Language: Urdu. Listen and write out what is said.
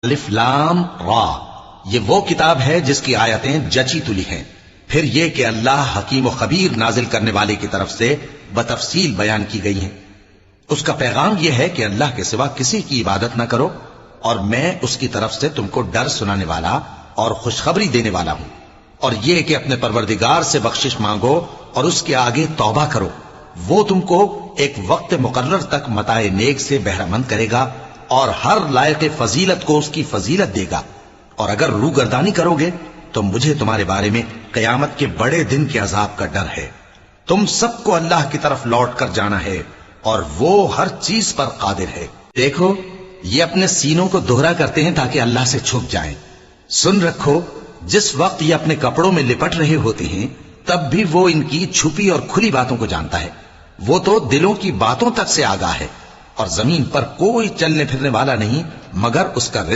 الف لام را، یہ وہ کتاب ہے جس کی آیتیں جچی تلی ہیں. پھر یہ کہ اللہ حکیم و خبیر نازل کرنے والے کی طرف سے بتفصیل بیان کی گئی ہیں. اس کا پیغام یہ ہے کہ اللہ کے سوا کسی کی عبادت نہ کرو، اور میں اس کی طرف سے تم کو ڈر سنانے والا اور خوشخبری دینے والا ہوں. اور یہ کہ اپنے پروردگار سے بخشش مانگو اور اس کے آگے توبہ کرو، وہ تم کو ایک وقت مقرر تک متاع نیک سے بہرہ مند کرے گا اور ہر لائق فضیلت کو اس کی فضیلت دے گا. اور اگر روگردانی کرو گے تو مجھے تمہارے بارے میں قیامت کے بڑے دن کے عذاب کا ڈر ہے. تم سب کو اللہ کی طرف لوٹ کر جانا ہے اور وہ ہر چیز پر قادر ہے. دیکھو یہ اپنے سینوں کو دوہرا کرتے ہیں تاکہ اللہ سے چھپ جائیں. سن رکھو جس وقت یہ اپنے کپڑوں میں لپٹ رہے ہوتے ہیں تب بھی وہ ان کی چھپی اور کھلی باتوں کو جانتا ہے. وہ تو دلوں کی باتوں تک سے آگاہ ہے. اور زمین پر کوئی چلنے پھرنے والا نہیں مگر اس کا رزق